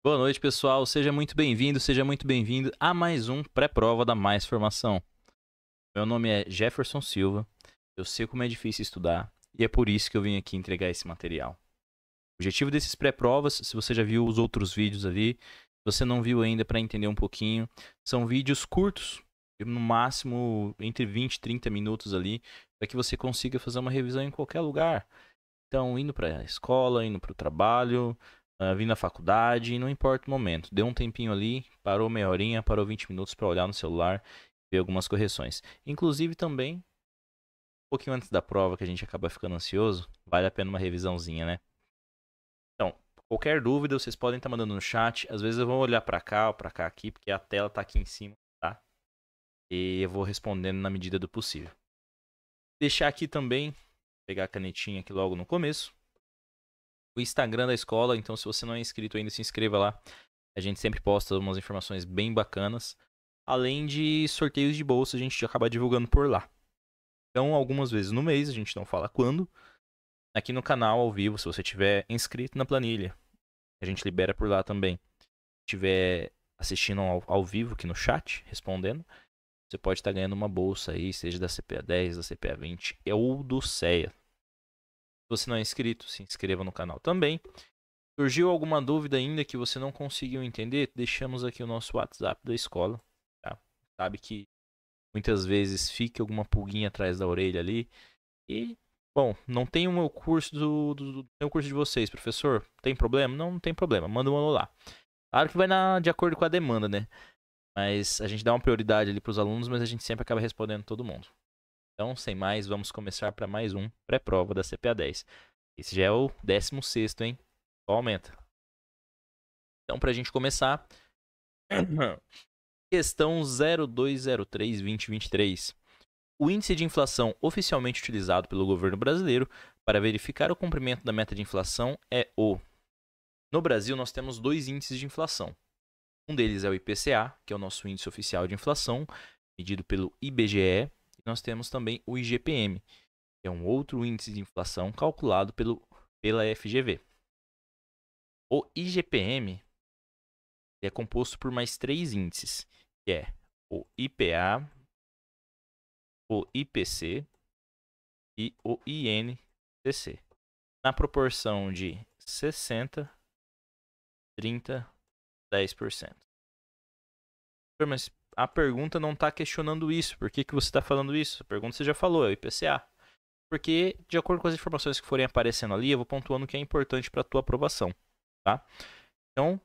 Boa noite, pessoal. Seja muito bem-vindo a mais um pré-prova da Mais Formação. Meu nome é Jefferson Silva. Eu sei como é difícil estudar e é por isso que eu vim aqui entregar esse material. O objetivo desses pré-provas, se você já viu os outros vídeos ali, se você não viu ainda para entender um pouquinho, são vídeos curtos, no máximo entre 20 e 30 minutos ali, para que você consiga fazer uma revisão em qualquer lugar. Então, indo para a escola, indo para o trabalho, vindo na faculdade, não importa o momento. Deu um tempinho ali, parou meia horinha, parou 20 minutos para olhar no celular, ver algumas correções. Inclusive também, um pouquinho antes da prova, que a gente acaba ficando ansioso, vale a pena uma revisãozinha, né? Então, qualquer dúvida, vocês podem estar mandando no chat. Às vezes eu vou olhar para cá ou para cá aqui, porque a tela está aqui em cima, tá? E eu vou respondendo na medida do possível. Deixar aqui também, pegar a canetinha aqui logo no começo, o Instagram da escola. Então, se você não é inscrito ainda, se inscreva lá. A gente sempre posta umas informações bem bacanas. Além de sorteios de bolsa, a gente acaba divulgando por lá. Então, algumas vezes no mês, a gente não fala quando. Aqui no canal, ao vivo, se você tiver inscrito na planilha, a gente libera por lá também. Se estiver assistindo ao vivo aqui no chat, respondendo, você pode estar ganhando uma bolsa aí, seja da CPA 10, da CPA 20 ou do CEA. Se você não é inscrito, se inscreva no canal também. Surgiu alguma dúvida ainda que você não conseguiu entender? Deixamos aqui o nosso WhatsApp da escola. Tá? Sabe que muitas vezes fica alguma pulguinha atrás da orelha ali. E, bom, não tem o meu curso tem o curso de vocês, professor. Tem problema? Não, não tem problema. Manda um alô lá. Claro que vai de acordo com a demanda, né? Mas a gente dá uma prioridade ali para os alunos, mas a gente sempre acaba respondendo todo mundo. Então, sem mais, vamos começar para mais um pré-prova da CPA 10. Esse já é o 16º, hein? Só aumenta. Então, para a gente começar, questão 0203-2023. O índice de inflação oficialmente utilizado pelo governo brasileiro para verificar o cumprimento da meta de inflação é o... No Brasil, nós temos dois índices de inflação. Um deles é o IPCA, que é o nosso índice oficial de inflação, medido pelo IBGE. E nós temos também o IGPM, que é um outro índice de inflação calculado pela FGV. O IGPM é composto por mais três índices, que é o IPA, o IPC e o INCC, na proporção de 60, 30, 10%. Mas a pergunta não está questionando isso. Por que você está falando isso? A pergunta você já falou, é o IPCA. Porque, de acordo com as informações que forem aparecendo ali, eu vou pontuando o que é importante para a tua aprovação. Tá? Então,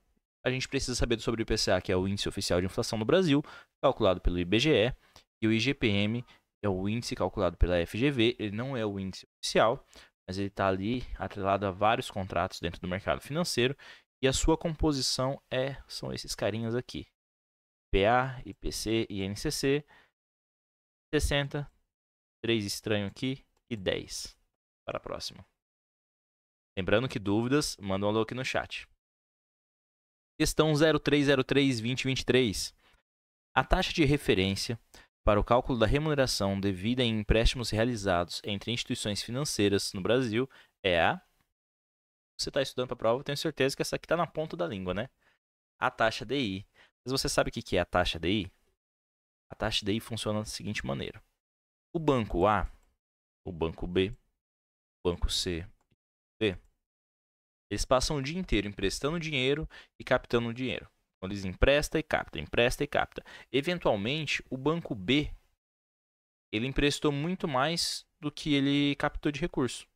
a gente precisa saber sobre o IPCA, que é o Índice Oficial de Inflação no Brasil, calculado pelo IBGE, e o IGPM é o índice calculado pela FGV. Ele não é o índice oficial, mas ele está ali atrelado a vários contratos dentro do mercado financeiro, e a sua composição são esses carinhas aqui: IPA, IPC e INCC, 60, 3 estranho aqui e 10. Para a próxima. Lembrando que dúvidas, manda um alô aqui no chat. Questão 0303-2023. A taxa de referência para o cálculo da remuneração devida em empréstimos realizados entre instituições financeiras no Brasil é a... Você está estudando para a prova, eu tenho certeza que essa aqui está na ponta da língua, né? A taxa DI. Mas você sabe o que é a taxa DI? A taxa DI funciona da seguinte maneira. O banco A, o banco B, o banco C e D, eles passam o dia inteiro emprestando dinheiro e captando dinheiro. Então, eles emprestam e captam, empresta e capta. Eventualmente, o banco B, ele emprestou muito mais do que ele captou de recurso,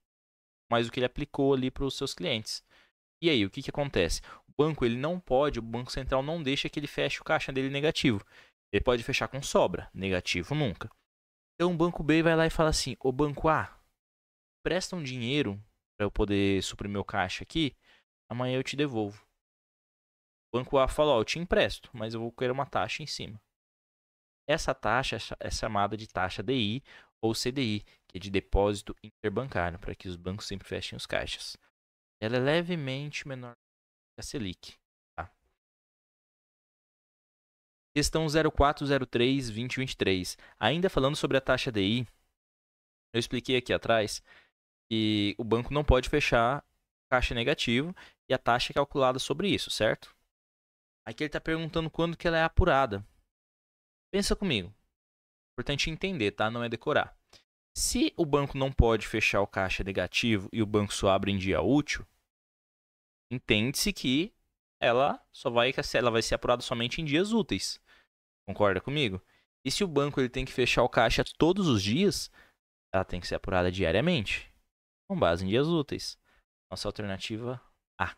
mais do que ele aplicou ali para os seus clientes. E aí, o que acontece? O banco, ele não pode, o Banco Central não deixa que ele feche o caixa dele negativo. Ele pode fechar com sobra, negativo nunca. Então, o banco B vai lá e fala assim: ô banco A, presta um dinheiro para eu poder suprir meu caixa aqui, amanhã eu te devolvo. O banco A fala: ó, eu te empresto, mas eu vou querer uma taxa em cima. Essa taxa é chamada de taxa DI ou CDI, que é de depósito interbancário, para que os bancos sempre fechem os caixas. Ela é levemente menor que a Selic. Tá? Questão 0403-2023. Ainda falando sobre a taxa DI, eu expliquei aqui atrás que o banco não pode fechar caixa negativo e a taxa é calculada sobre isso, certo? Aqui ele está perguntando quando que ela é apurada. Pensa comigo. Importante entender, tá? Não é decorar. Se o banco não pode fechar o caixa negativo e o banco só abre em dia útil, entende-se que ela vai ser apurada somente em dias úteis. Concorda comigo? E se o banco ele tem que fechar o caixa todos os dias, ela tem que ser apurada diariamente, com base em dias úteis. Nossa alternativa A.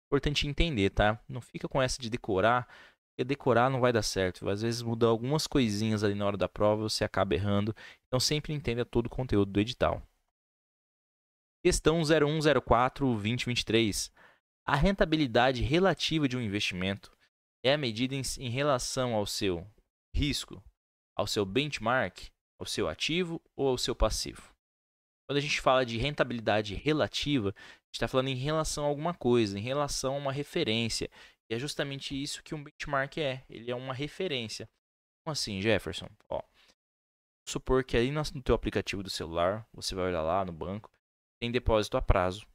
Importante entender, tá? Não fica com essa de decorar, porque decorar não vai dar certo. Às vezes muda algumas coisinhas ali na hora da prova, você acaba errando. Então sempre entenda todo o conteúdo do edital. Questão 0104-2023. A rentabilidade relativa de um investimento é medida em relação ao seu risco, ao seu benchmark, ao seu ativo ou ao seu passivo. Quando a gente fala de rentabilidade relativa, a gente está falando em relação a alguma coisa, em relação a uma referência. E é justamente isso que um benchmark é. Ele é uma referência. Como assim, Jefferson? Ó, supor que aí no teu aplicativo do celular, você vai olhar lá no banco, tem depósito a prazo.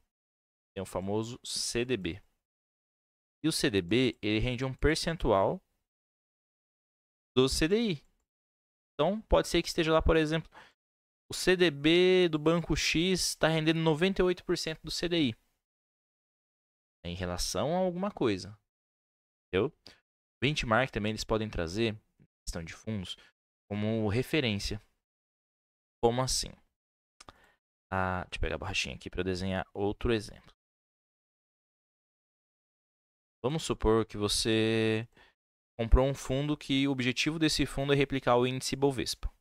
Tem o famoso CDB. E o CDB, ele rende um percentual do CDI. Então, pode ser que esteja lá, por exemplo, o CDB do banco X está rendendo 98% do CDI. Em relação a alguma coisa. Entendeu? Benchmark também eles podem trazer, questão de fundos, como referência. Como assim? Deixa eu pegar a borrachinha aqui para desenhar outro exemplo. Vamos supor que você comprou um fundo que o objetivo desse fundo é replicar o índice Bovespa.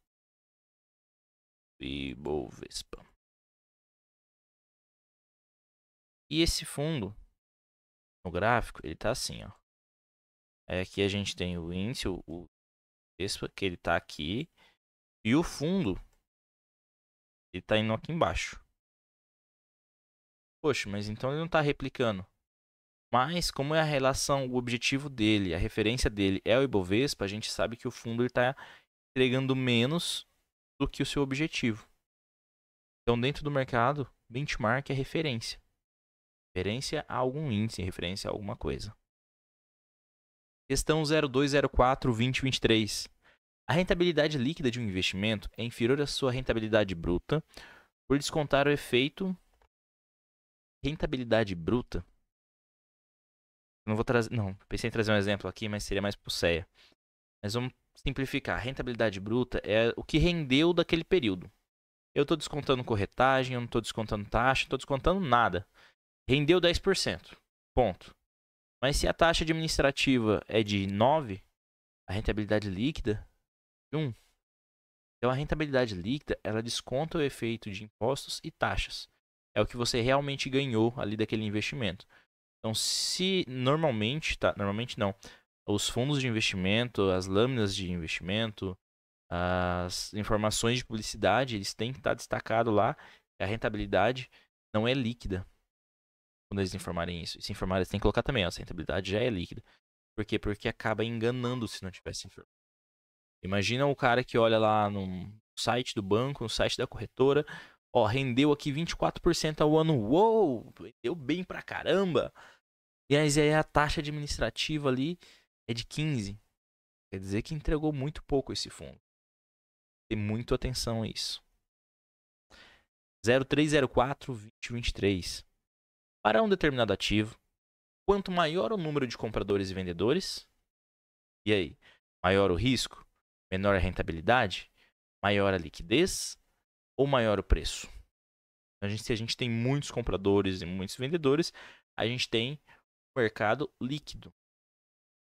Ibovespa. E esse fundo, no gráfico, ele tá assim, ó. Aqui a gente tem o índice, o Bovespa, que ele tá aqui. E o fundo, ele tá indo aqui embaixo. Poxa, mas então ele não tá replicando. Mas, como é a relação, o objetivo dele, a referência dele é o Ibovespa, a gente sabe que o fundo está entregando menos do que o seu objetivo. Então, dentro do mercado, benchmark é referência. Referência a algum índice, referência a alguma coisa. Questão 0204-2023. A rentabilidade líquida de um investimento é inferior à sua rentabilidade bruta por descontar o efeito rentabilidade bruta. Não vou trazer, não, pensei em trazer um exemplo aqui, mas seria mais pro CEA. Mas vamos simplificar. A rentabilidade bruta é o que rendeu daquele período. Eu estou descontando corretagem, eu não estou descontando taxa, não estou descontando nada. Rendeu 10%. Ponto. Mas se a taxa administrativa é de 9, a rentabilidade líquida é 1. Então a rentabilidade líquida, ela desconta o efeito de impostos e taxas. É o que você realmente ganhou ali daquele investimento. Então se normalmente, tá, normalmente não, os fundos de investimento, as lâminas de investimento, as informações de publicidade, eles têm que estar destacado lá. A rentabilidade não é líquida. Quando eles informarem isso. E se informarem, eles têm que colocar também, ó, essa rentabilidade já é líquida. Por quê? Porque acaba enganando se não tivesse informação. Imagina o cara que olha lá no site do banco, no site da corretora, ó, rendeu aqui 24% ao ano. Uou! Deu bem pra caramba! E aí a taxa administrativa ali é de 15. Quer dizer que entregou muito pouco esse fundo. Tem muito atenção a isso. 0304-2023. Para um determinado ativo, quanto maior o número de compradores e vendedores, e aí, maior o risco, menor a rentabilidade, maior a liquidez ou maior o preço? Se a gente tem muitos compradores e muitos vendedores, a gente tem um mercado líquido.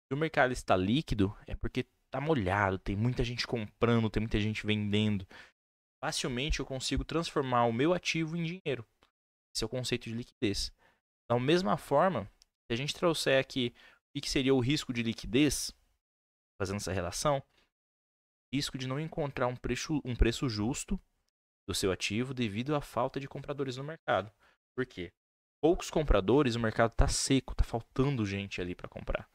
Se o mercado está líquido, é porque está molhado, tem muita gente comprando, tem muita gente vendendo. Facilmente eu consigo transformar o meu ativo em dinheiro. Esse é o conceito de liquidez. Da mesma forma, se a gente trouxer aqui o que seria o risco de liquidez, fazendo essa relação, risco de não encontrar um preço justo do seu ativo devido à falta de compradores no mercado. Por quê? Poucos compradores, o mercado está seco, está faltando gente ali para comprar.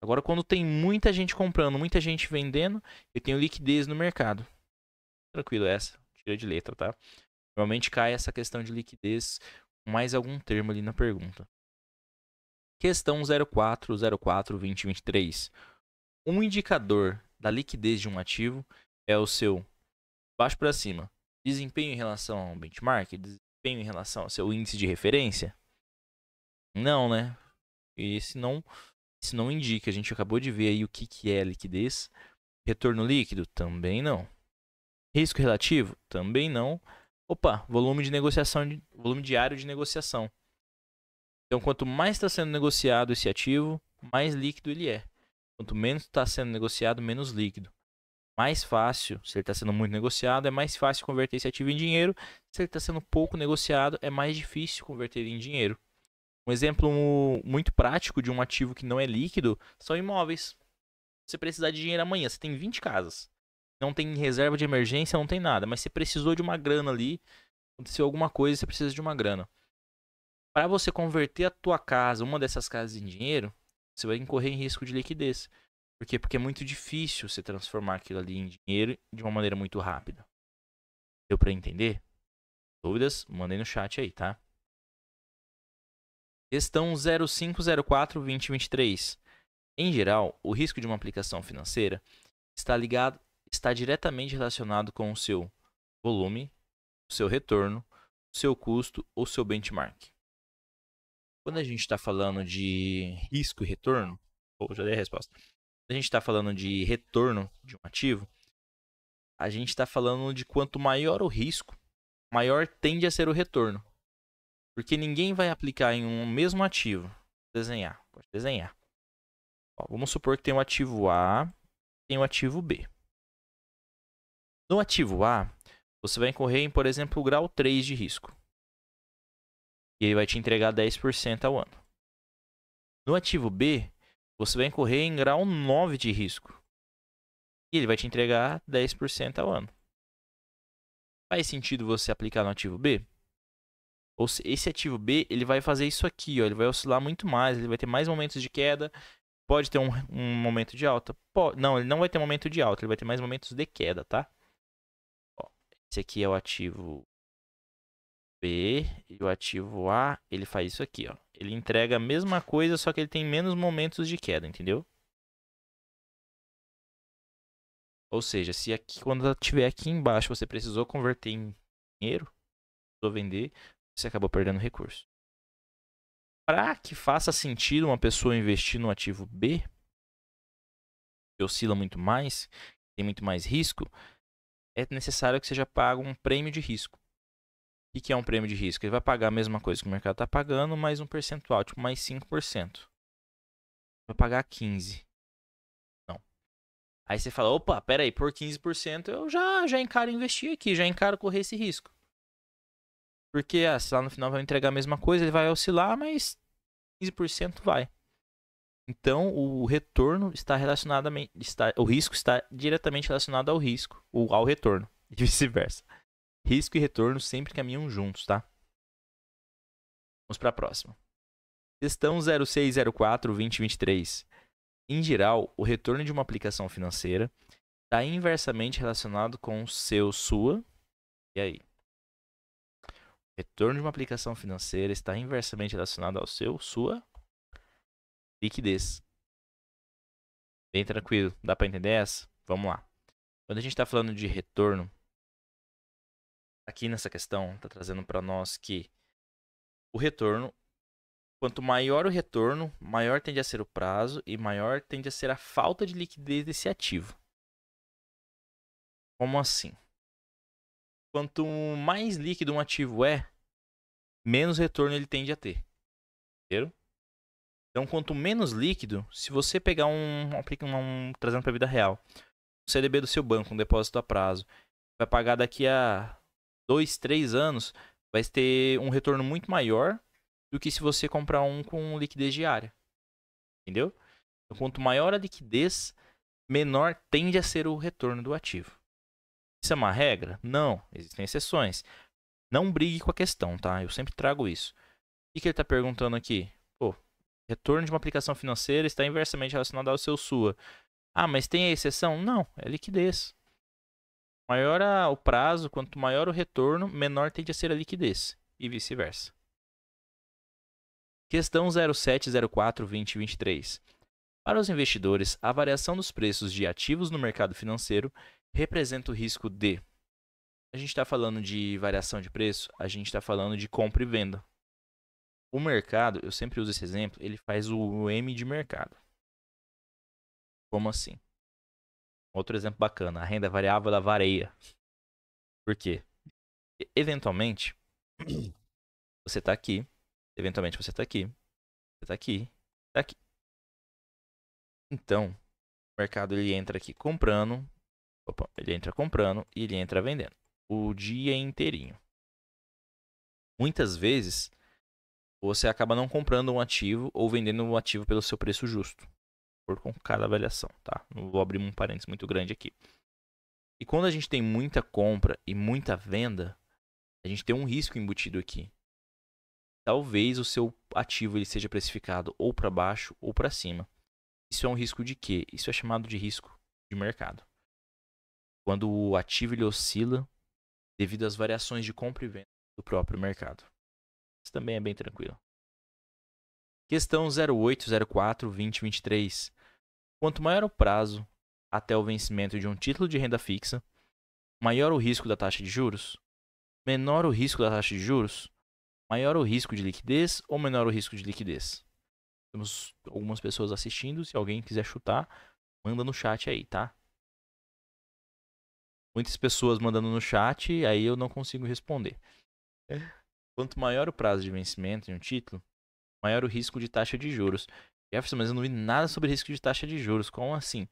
Agora, quando tem muita gente comprando, muita gente vendendo, eu tenho liquidez no mercado. Tranquilo, essa. Tira de letra, tá? Normalmente cai essa questão de liquidez com mais algum termo ali na pergunta. Questão 0404-2023. Um indicador da liquidez de um ativo é o seu, baixo para cima, desempenho em relação ao benchmark, desempenho em relação ao seu índice de referência? Não, né? Esse não indica. A gente acabou de ver aí o que é liquidez. Retorno líquido? Também não. Risco relativo? Também não. Opa, volume de negociação, volume diário de negociação. Então, quanto mais está sendo negociado esse ativo, mais líquido ele é. Quanto menos está sendo negociado, menos líquido. Mais fácil, se ele está sendo muito negociado, é mais fácil converter esse ativo em dinheiro. Se ele está sendo pouco negociado, é mais difícil converter ele em dinheiro. Um exemplo muito prático de um ativo que não é líquido são imóveis. Você precisar de dinheiro amanhã, você tem 20 casas. Não tem reserva de emergência, não tem nada, mas você precisou de uma grana ali, aconteceu alguma coisa, você precisa de uma grana. Para você converter a tua casa, uma dessas casas em dinheiro, você vai incorrer em risco de liquidez. Por quê? Porque é muito difícil você transformar aquilo ali em dinheiro de uma maneira muito rápida. Deu para entender? Dúvidas? Mandem no chat aí, tá? Questão 0504-2023. Em geral, o risco de uma aplicação financeira está diretamente relacionado com o seu volume, o seu retorno, o seu custo ou seu benchmark. Quando a gente está falando de risco e retorno, já dei a resposta. Quando a gente está falando de retorno de um ativo, a gente está falando de quanto maior o risco, maior tende a ser o retorno. Porque ninguém vai aplicar em um mesmo ativo. Pode desenhar. Ó, vamos supor que tem o ativo A e tem o ativo B. No ativo A, você vai incorrer em, por exemplo, o grau 3 de risco. E ele vai te entregar 10% ao ano. No ativo B, você vai incorrer em grau 9 de risco. E ele vai te entregar 10% ao ano. Faz sentido você aplicar no ativo B? Ou se esse ativo B, ele vai fazer isso aqui, ó, ele vai oscilar muito mais, ele vai ter mais momentos de queda, pode ter um momento de alta. Não, ele não vai ter momento de alta, ele vai ter mais momentos de queda, tá? Ó, esse aqui é o ativo B e o ativo A, ele faz isso aqui, ó. Ele entrega a mesma coisa, só que ele tem menos momentos de queda, entendeu? Ou seja, se aqui, quando tiver aqui embaixo, você precisou converter em dinheiro, precisou vender, você acabou perdendo recurso. Para que faça sentido uma pessoa investir no ativo B, que oscila muito mais, tem muito mais risco, é necessário que seja pago um prêmio de risco. O que é um prêmio de risco? Ele vai pagar a mesma coisa que o mercado está pagando, mais um percentual, tipo mais 5%. Vai pagar 15%. Não. Aí você fala, opa, peraí, por 15% eu já encaro investir aqui, já encaro correr esse risco. Porque se lá no final vai entregar a mesma coisa, ele vai oscilar, mas 15% vai. Então, o retorno está relacionado o risco está diretamente relacionado ao risco, ou ao retorno, e vice-versa. Risco e retorno sempre caminham juntos, tá? Vamos para a próxima. Questão 0604-2023. Em geral, o retorno de uma aplicação financeira está inversamente relacionado com o sua. E aí? O retorno de uma aplicação financeira está inversamente relacionado ao sua liquidez. Bem tranquilo, dá para entender essa? Vamos lá. Quando a gente está falando de retorno, aqui nessa questão, está trazendo para nós que o retorno, quanto maior o retorno, maior tende a ser o prazo e maior tende a ser a falta de liquidez desse ativo. Como assim? Quanto mais líquido um ativo é, menos retorno ele tende a ter. Entendeu? Então, quanto menos líquido, se você pegar trazendo para a vida real, o CDB do seu banco, um depósito a prazo, vai pagar daqui a 2, 3 anos, vai ter um retorno muito maior do que se você comprar um com liquidez diária. Entendeu? Então, quanto maior a liquidez, menor tende a ser o retorno do ativo. Isso é uma regra? Não, existem exceções. Não brigue com a questão, tá? Eu sempre trago isso. O que ele está perguntando aqui? Pô, retorno de uma aplicação financeira está inversamente relacionado ao seu sua. Ah, mas tem a exceção? Não, é liquidez. Maior o prazo, quanto maior o retorno, menor tende a ser a liquidez. E vice-versa. Questão 0704-2023. Para os investidores, a variação dos preços de ativos no mercado financeiro representa o risco de... A gente está falando de variação de preço, a gente está falando de compra e venda. O mercado, eu sempre uso esse exemplo, ele faz o M de mercado. Como assim? Outro exemplo bacana, a renda variável ela varia. Por quê? Eventualmente, você está aqui, eventualmente você está aqui, você está aqui, está aqui. Então, o mercado ele entra aqui comprando, ele entra comprando e ele entra vendendo. O dia inteirinho. Muitas vezes, você acaba não comprando um ativo ou vendendo um ativo pelo seu preço justo. Com cada avaliação, tá? Não vou abrir um parênteses muito grande aqui. E quando a gente tem muita compra e muita venda, a gente tem um risco embutido aqui. Talvez o seu ativo ele seja precificado ou para baixo ou para cima. Isso é um risco de quê? Isso é chamado de risco de mercado. Quando o ativo ele oscila devido às variações de compra e venda do próprio mercado. Isso também é bem tranquilo. Questão 0804-2023. Quanto maior o prazo até o vencimento de um título de renda fixa, maior o risco da taxa de juros? Menor o risco da taxa de juros? Maior o risco de liquidez ou menor o risco de liquidez? Temos algumas pessoas assistindo. Se alguém quiser chutar, manda no chat aí, tá? Muitas pessoas mandando no chat, aí eu não consigo responder. Quanto maior o prazo de vencimento de um título, maior o risco de taxa de juros. Jefferson, mas eu não vi nada sobre risco de taxa de juros. Como assim?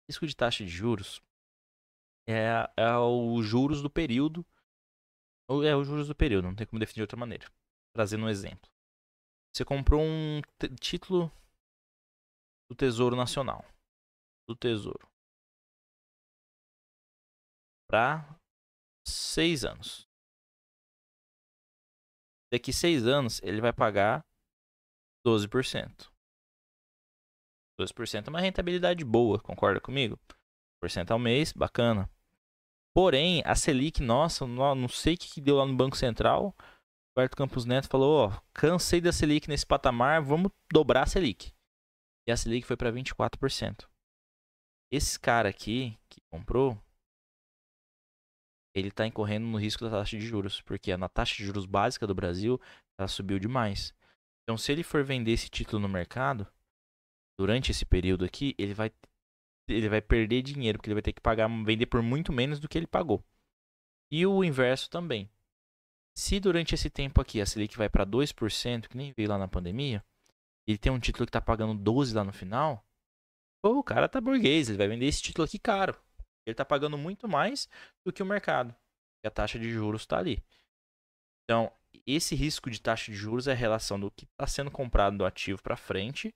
Risco de taxa de juros é o juros do período. Ou é o juros do período, não tem como definir de outra maneira. Trazendo um exemplo. Você comprou um título do Tesouro Nacional. Do Tesouro. Para 6 anos. Daqui 6 anos, ele vai pagar 12%. 12% é uma rentabilidade boa, concorda comigo? 12% ao mês, bacana. Porém, a Selic, nossa, não sei o que deu lá no Banco Central. O Roberto Campos Neto falou, ó, cansei da Selic nesse patamar, vamos dobrar a Selic. E a Selic foi para 24%. Esse cara aqui, que comprou, ele está incorrendo no risco da taxa de juros, porque na taxa de juros básica do Brasil, ela subiu demais. Então, se ele for vender esse título no mercado, durante esse período aqui, ele vai perder dinheiro, porque ele vai ter que vender por muito menos do que ele pagou. E o inverso também. Se durante esse tempo aqui a Selic vai para 2%, que nem veio lá na pandemia, ele tem um título que está pagando 12% lá no final, pô, o cara tá burguês, ele vai vender esse título aqui caro. Ele está pagando muito mais do que o mercado. E a taxa de juros está ali. Então, esse risco de taxa de juros é a relação do que está sendo comprado do ativo para frente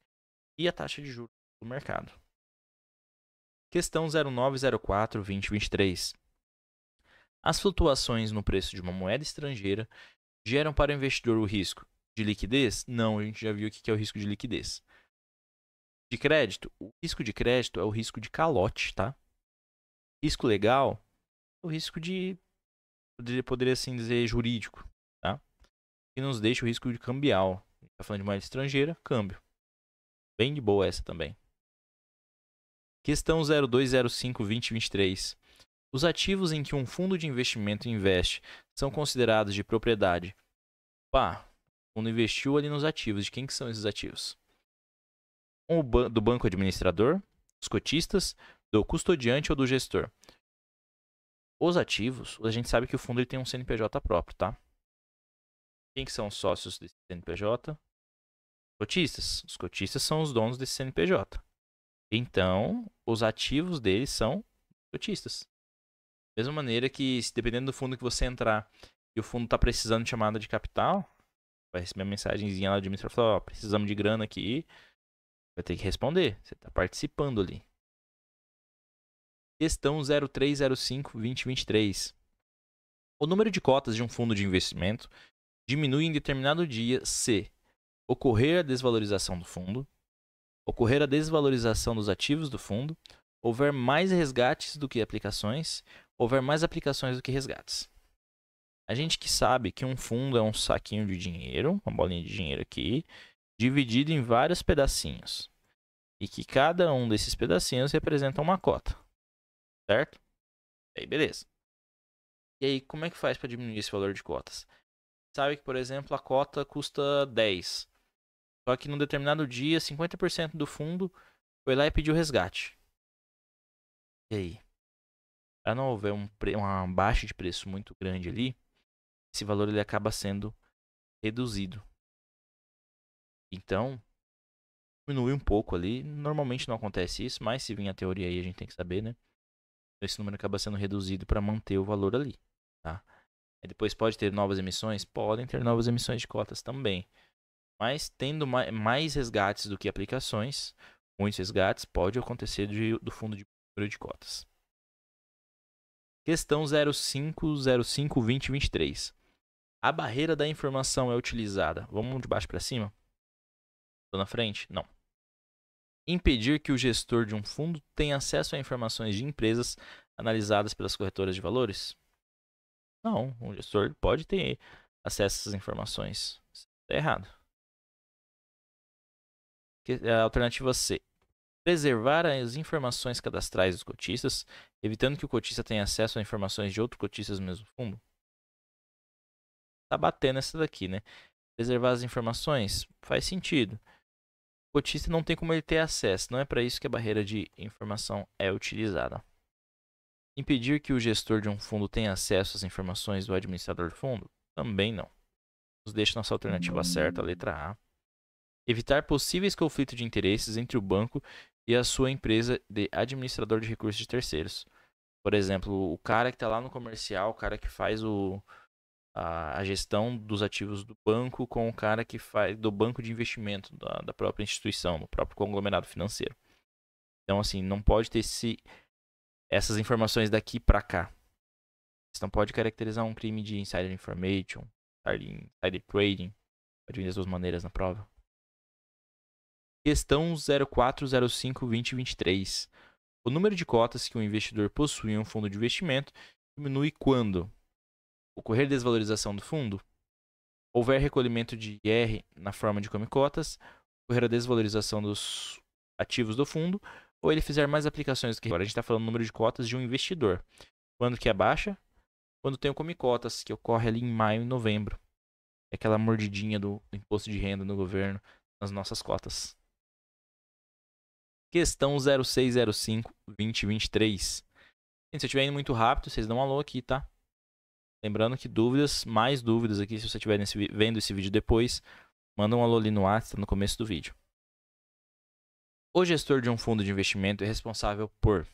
e a taxa de juros do mercado. Questão 0904-2023. As flutuações no preço de uma moeda estrangeira geram para o investidor o risco de liquidez? Não, a gente já viu o que é o risco de liquidez. De crédito? O risco de crédito é o risco de calote, tá? Risco legal é o risco de, poderia assim dizer, jurídico, tá? E nos deixa o risco de cambial. A gente tá falando de moeda estrangeira, câmbio. Bem de boa essa também. Questão 0205-2023. Os ativos em que um fundo de investimento investe são considerados de propriedade. Pá, o fundo investiu ali nos ativos. De quem que são esses ativos? Do banco administrador, dos cotistas, do custodiante ou do gestor? Os ativos, a gente sabe que o fundo ele tem um CNPJ próprio, tá? Quem que são os sócios desse CNPJ? Cotistas. Os cotistas são os donos desse CNPJ. Então, os ativos deles são cotistas. Da mesma maneira que, dependendo do fundo que você entrar e o fundo está precisando de chamada de capital, vai receber uma mensagenzinha lá do administrador falando, ó, precisamos de grana aqui, vai ter que responder. Você está participando ali. Questão 0305-2023. O número de cotas de um fundo de investimento diminui em determinado dia se ocorrer a desvalorização do fundo, ocorrer a desvalorização dos ativos do fundo, houver mais resgates do que aplicações, houver mais aplicações do que resgates. A gente que sabe que um fundo é um saquinho de dinheiro, uma bolinha de dinheiro aqui, dividido em vários pedacinhos. E que cada um desses pedacinhos representa uma cota, certo? E aí, beleza. E aí, como é que faz para diminuir esse valor de cotas? Sabe que, por exemplo, a cota custa 10. Só que num determinado dia, 50% do fundo foi lá e pediu resgate. E aí? Para não haver uma baixa de preço muito grande ali, esse valor ele acaba sendo reduzido. Então, diminui um pouco ali. Normalmente não acontece isso, mas se vir a teoria aí a gente tem que saber, né? Esse número acaba sendo reduzido para manter o valor ali, tá? Aí depois pode ter novas emissões? Podem ter novas emissões de cotas também. Mas tendo mais resgates do que aplicações, muitos resgates, pode acontecer do fundo de número de cotas. Questão 0505-2023. A barreira da informação é utilizada. Vamos de baixo para cima? Estou na frente? Não. Impedir que o gestor de um fundo tenha acesso a informações de empresas analisadas pelas corretoras de valores? Não, o gestor pode ter acesso a essas informações. Isso está errado. A alternativa C. Preservar as informações cadastrais dos cotistas, evitando que o cotista tenha acesso a informações de outros cotistas do mesmo fundo. Tá batendo essa daqui, né? Preservar as informações faz sentido. O cotista não tem como ele ter acesso, não é para isso que a barreira de informação é utilizada. Impedir que o gestor de um fundo tenha acesso às informações do administrador do fundo? Também não. Nos deixa nossa alternativa certa, a letra A. Evitar possíveis conflitos de interesses entre o banco e a sua empresa de administrador de recursos de terceiros. Por exemplo, o cara que está lá no comercial, o cara que faz a gestão dos ativos do banco com o cara que faz do banco de investimento da própria instituição, do próprio conglomerado financeiro. Então, assim, não pode ter essas informações daqui para cá. Isso não pode caracterizar um crime de insider information, insider trading. Pode vir das duas maneiras na prova. Questão 0405-2023. O número de cotas que um investidor possui em um fundo de investimento diminui quando ocorrer desvalorização do fundo, houver recolhimento de IR na forma de come-cotas, ocorrer a desvalorização dos ativos do fundo, ou ele fizer mais aplicações do que agora. A gente está falando do número de cotas de um investidor. Quando que é baixa? Quando tem o come-cotas, que ocorre ali em maio e novembro. É aquela mordidinha do imposto de renda no governo nas nossas cotas. Questão 0605-2023. Se eu estiver indo muito rápido, vocês dão um alô aqui, tá? Lembrando que mais dúvidas aqui, se você estiver vendo esse vídeo depois, manda um alô ali no WhatsApp, no começo do vídeo. O gestor de um fundo de investimento é responsável por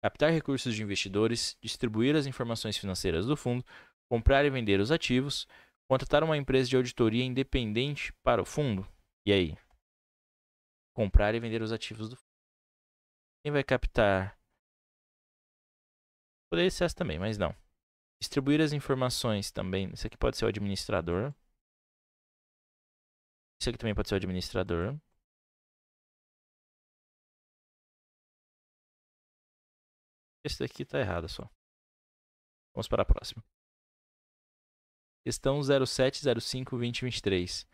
captar recursos de investidores, distribuir as informações financeiras do fundo, comprar e vender os ativos, contratar uma empresa de auditoria independente para o fundo. E aí? Comprar e vender os ativos do fundo. Quem vai captar? Poderia ser essa também, mas não. Distribuir as informações também. Isso aqui pode ser o administrador. Isso aqui também pode ser o administrador. Esse daqui está errado só. Vamos para a próxima. Questão 0705-2023.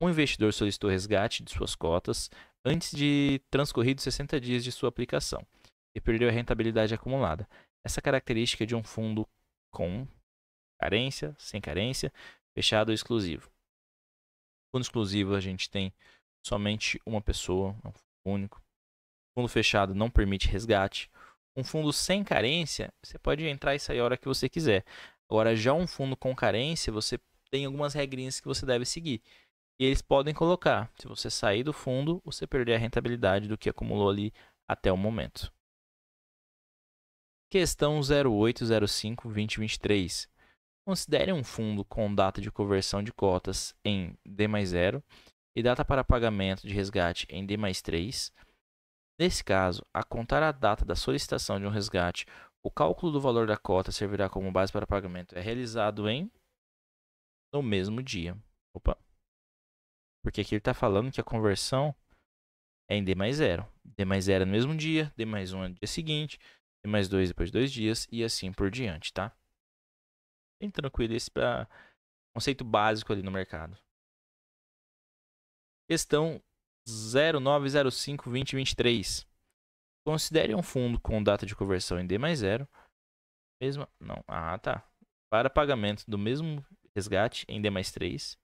Um investidor solicitou resgate de suas cotas antes de transcorridos 60 dias de sua aplicação e perdeu a rentabilidade acumulada. Essa característica é de um fundo com carência, sem carência, fechado ou exclusivo. Fundo exclusivo a gente tem somente uma pessoa, é um fundo único. Fundo fechado não permite resgate. Um fundo sem carência, você pode entrar e sair a hora que você quiser. Agora, já um fundo com carência, você tem algumas regrinhas que você deve seguir. E eles podem colocar, se você sair do fundo, você perder a rentabilidade do que acumulou ali até o momento. Questão 0805-2023. Considere um fundo com data de conversão de cotas em D+0 e data para pagamento de resgate em D+3. Nesse caso, a contar a data da solicitação de um resgate, o cálculo do valor da cota servirá como base para pagamento. É realizado no mesmo dia. Opa. Porque aqui ele está falando que a conversão é em D+0. D+0 é no mesmo dia, D+1 é no dia seguinte, D+2 depois de 2 dias e assim por diante, tá? Bem tranquilo esse para conceito básico ali no mercado. Questão 0905-2023. Considere um fundo com data de conversão em D mais 0. Mesma. Não. Ah, tá. Para pagamento do mesmo resgate em D mais 3.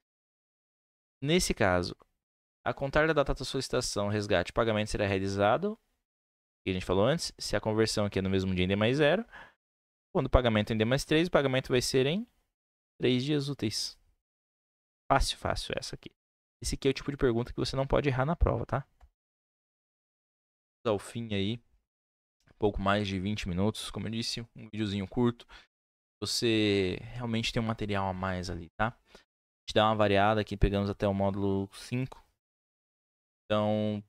Nesse caso, a contar da data da solicitação, resgate, pagamento será realizado. Que a gente falou antes. Se a conversão aqui é no mesmo dia em D mais 0. Quando o pagamento é em D mais 3, o pagamento vai ser em 3 dias úteis. Fácil, fácil essa aqui. Esse aqui é o tipo de pergunta que você não pode errar na prova, tá? Ao fim aí, um pouco mais de 20 minutos, como eu disse, um videozinho curto. Você realmente tem um material a mais ali, tá? A gente dá uma variada aqui, pegamos até o módulo 5. Então,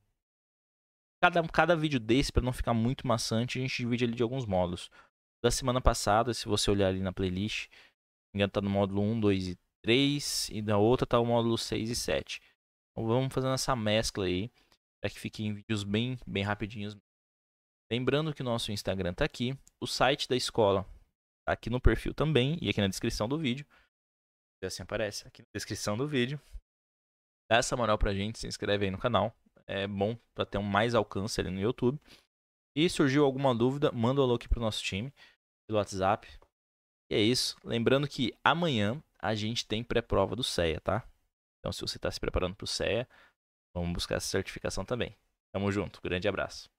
cada vídeo desse, para não ficar muito maçante, a gente divide ali de alguns módulos. Da semana passada, se você olhar ali na playlist, engano, tá no módulo 1, 2 e 3, e da outra tá o módulo 6 e 7. Então vamos fazendo essa mescla aí, para que fiquem vídeos bem rapidinhos. Lembrando que o nosso Instagram tá aqui, o site da escola tá aqui no perfil também, e aqui na descrição do vídeo. Assim aparece, aqui na descrição do vídeo. Dá essa moral pra gente, se inscreve aí no canal. É bom para ter um mais alcance ali no YouTube. E surgiu alguma dúvida, manda um alô aqui pro nosso time, pelo WhatsApp. E é isso. Lembrando que amanhã a gente tem pré-prova do CEA, tá? Então se você está se preparando pro CEA, vamos buscar essa certificação também. Tamo junto. Grande abraço.